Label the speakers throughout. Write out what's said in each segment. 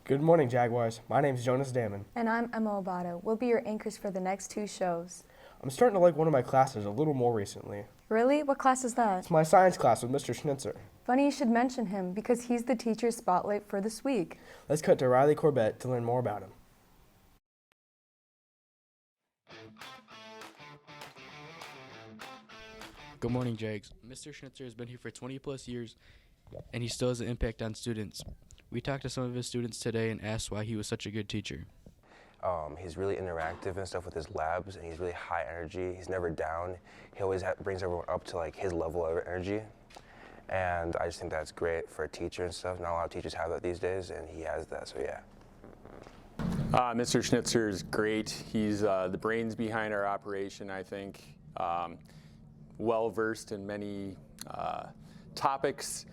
Speaker 1: Good morning, Jaguars. My name's Jonas Dammen.
Speaker 2: And I'm Emma Obada. We'll be your anchors for the next two shows.
Speaker 1: I'm starting to like one of my classes a little more recently.
Speaker 2: Really? What class is that?
Speaker 1: It's my science class with Mr. Schnitzer.
Speaker 2: Funny you should mention him, because he's the teacher's spotlight for this week.
Speaker 1: Let's cut to Riley Corbett to learn more about him.
Speaker 3: Good morning, Jags. Mr. Schnitzer has been here for 20 plus years, and he still has an impact on students. We talked to some of his students today and asked why he was such a good teacher.
Speaker 4: He's really interactive and stuff with his labs, and he's really high energy. He's never down. He always brings everyone up to like his level of energy, and I just think that's great for a teacher and stuff. Not a lot of teachers have that these days, and he has that, so yeah.
Speaker 5: Mr. Schnitzer is great. He's the brains behind our operation, I think. Well-versed in many topics,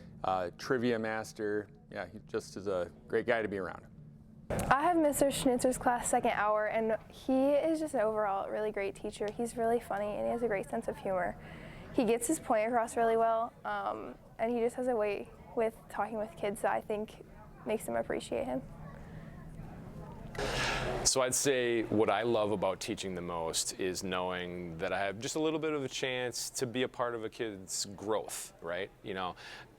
Speaker 5: trivia master. Yeah, he just is a great guy to be around.
Speaker 6: I have Mr. Schnitzer's class second hour, and he is just an overall really great teacher. He's really funny, and he has a great sense of humor. He gets his point across really well, and he just has a way with talking with kids that I think makes them appreciate him.
Speaker 7: So I'd say what I love about teaching the most is knowing that I have just a little bit of a chance to be a part of a kid's growth, right? You know,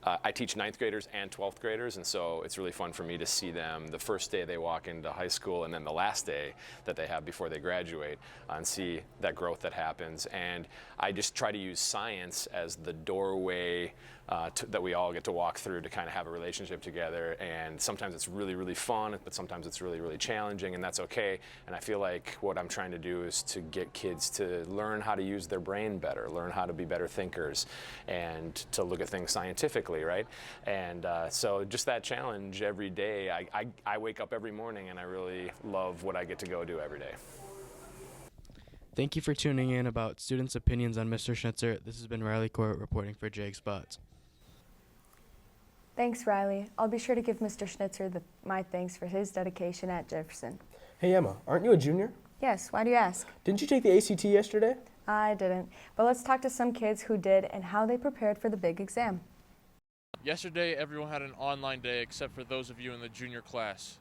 Speaker 7: I teach 9th graders and 12th graders, and so it's really fun for me to see them the first day they walk into high school and then the last day that they have before they graduate, and see that growth that happens. And I just try to use science as the doorway that we all get to walk through to kind of have a relationship together. And sometimes it's really, really fun, but sometimes it's really, really challenging, and that's okay. And I feel like what I'm trying to do is to get kids to learn how to use their brain better, learn how to be better thinkers, and to look at things scientifically, right? And so just that challenge every day. I wake up every morning and I really love what I get to go do every day.
Speaker 3: Thank you for tuning in about students' opinions on Mr. Schnitzer. This has been Riley Court reporting for Jag Spots.
Speaker 2: Thanks, Riley. I'll be sure to give Mr. Schnitzer my thanks for his dedication at Jefferson.
Speaker 1: Hey, Emma, aren't you a junior?
Speaker 2: Yes, why do you ask?
Speaker 1: Didn't you take the ACT yesterday?
Speaker 2: I didn't, but let's talk to some kids who did and how they prepared for the big exam.
Speaker 8: Yesterday, everyone had an online day except for those of you in the junior class.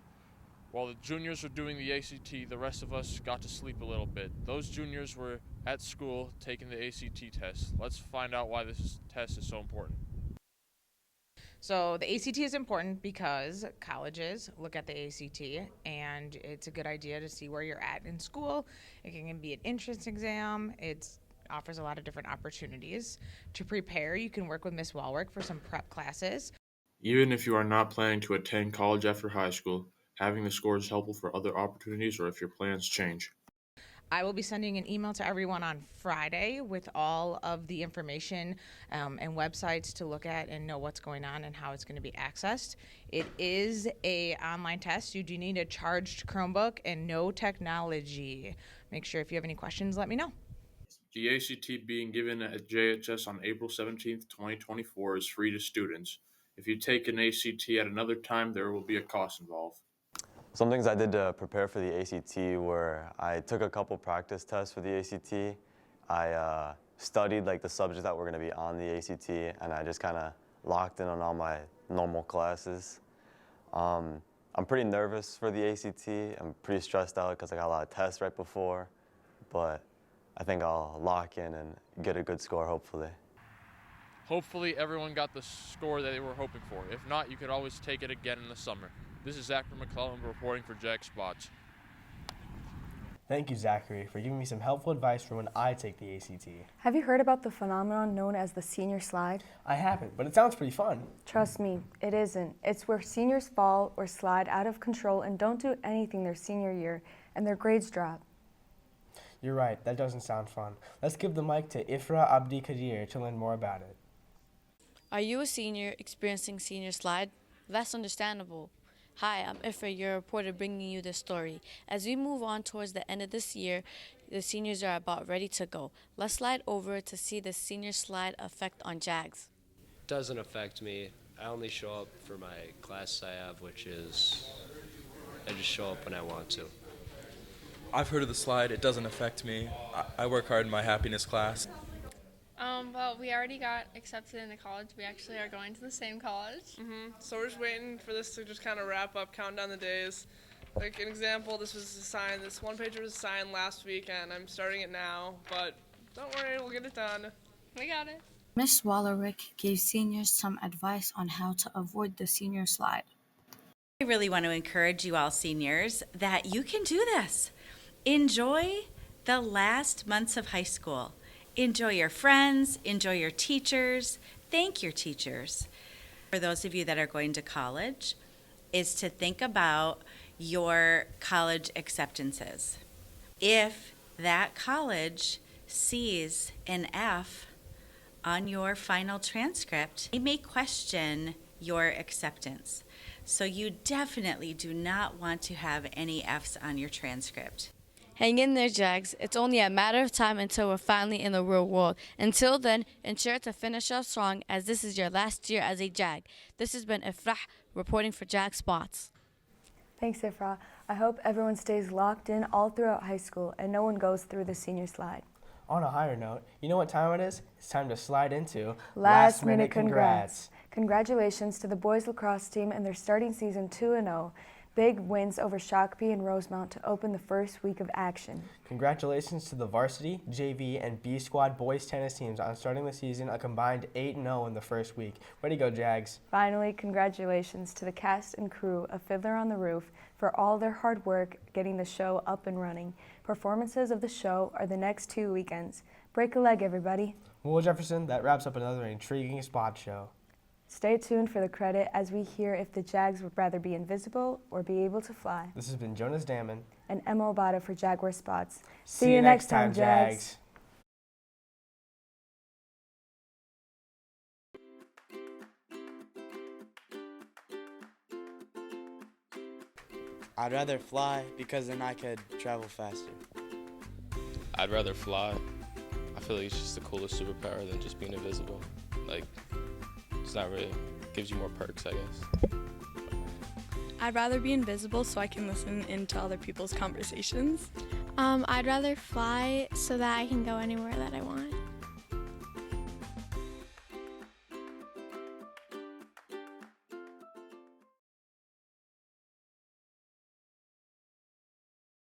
Speaker 8: While the juniors were doing the ACT, the rest of us got to sleep a little bit. Those juniors were at school taking the ACT test. Let's find out why this test is so important.
Speaker 9: So the ACT is important because colleges look at the ACT, and it's a good idea to see where you're at in school. It can be an entrance exam. It offers a lot of different opportunities. To prepare, you can work with Miss Walwork for some prep classes.
Speaker 10: Even if you are not planning to attend college after high school, having the score is helpful for other opportunities or if your plans change.
Speaker 9: I will be sending an email to everyone on Friday with all of the information and websites to look at and know what's going on and how it's going to be accessed. It is an online test. You do need a charged Chromebook and no technology. Make sure if you have any questions, let me know.
Speaker 10: The ACT being given at JHS on April 17th, 2024 is free to students. If you take an ACT at another time, there will be a cost involved.
Speaker 11: Some things I did to prepare for the ACT were I took a couple practice tests for the ACT. I studied like the subjects that were going to be on the ACT, and I just kind of locked in on all my normal classes. I'm pretty nervous for the ACT. I'm pretty stressed out because I got a lot of tests right before, but I think I'll lock in and get a good score, hopefully.
Speaker 8: Hopefully everyone got the score that they were hoping for. If not, you could always take it again in the summer. This is Zachary McClellan reporting for Jag Spots.
Speaker 1: Thank you, Zachary, for giving me some helpful advice for when I take the ACT.
Speaker 2: Have you heard about the phenomenon known as the senior slide?
Speaker 1: I haven't, but it sounds pretty fun.
Speaker 2: Trust me, it isn't. It's where seniors fall or slide out of control and don't do anything their senior year, and their grades drop.
Speaker 1: You're right, that doesn't sound fun. Let's give the mic to Ifra Abdi Kadir to learn more about it.
Speaker 12: Are you a senior experiencing senior slide? That's understandable. Hi, I'm Ifra, your reporter, bringing you this story. As we move on towards the end of this year, the seniors are about ready to go. Let's slide over to see the senior slide effect on JAGs.
Speaker 13: Doesn't affect me. I only show up for my class I have, which is I just show up when I want to.
Speaker 14: I've heard of the slide. It doesn't affect me. I work hard in my happiness class. Well, we already got accepted into college. We actually are going to the same college.
Speaker 15: So we're just waiting for this to just kind of wrap up, count down the days. Like an example, this one page was assigned last weekend. I'm starting it now, but don't worry, we'll get it done.
Speaker 14: We got it.
Speaker 16: Miss Wallerick gave seniors some advice on how to avoid the senior slide.
Speaker 17: I really want to encourage you all seniors that you can do this. Enjoy the last months of high school. Enjoy your friends, enjoy your teachers, thank your teachers. For those of you that are going to college, is to think about your college acceptances. If that college sees an F on your final transcript, they may question your acceptance. So you definitely do not want to have any Fs on your transcript.
Speaker 12: Hang in there, Jags. It's only a matter of time until we're finally in the real world. Until then, ensure to finish off strong, as this is your last year as a Jag. This has been Ifrah reporting for Jag Spots.
Speaker 2: Thanks, Ifrah. I hope everyone stays locked in all throughout high school and no one goes through the senior slide.
Speaker 1: On a higher note, you know what time it is? It's time to slide into
Speaker 2: Last minute congrats. Congratulations to the boys lacrosse team and their starting season 2-0. Big wins over Shakopee and Rosemount to open the first week of action.
Speaker 1: Congratulations to the varsity, JV, and B squad boys tennis teams on starting the season a combined 8-0 in the first week. Way to go, Jags.
Speaker 2: Finally, congratulations to the cast and crew of Fiddler on the Roof for all their hard work getting the show up and running. Performances of the show are the next 2 weekends. Break a leg, everybody.
Speaker 1: Well, Jefferson, that wraps up another intriguing spot show.
Speaker 2: Stay tuned for the credit as we hear if the Jags would rather be invisible or be able to fly.
Speaker 1: This has been Jonas Dammen
Speaker 2: and Emma Obada for Jaguar Spots.
Speaker 1: See you next time, Jags.
Speaker 18: I'd rather fly because then I could travel faster.
Speaker 19: I'd rather fly. I feel like it's just the coolest superpower than just being invisible. Like, it's not really, gives you more perks, I guess.
Speaker 20: I'd rather be invisible so I can listen into other people's conversations.
Speaker 14: I'd rather fly so that I can go anywhere that I want.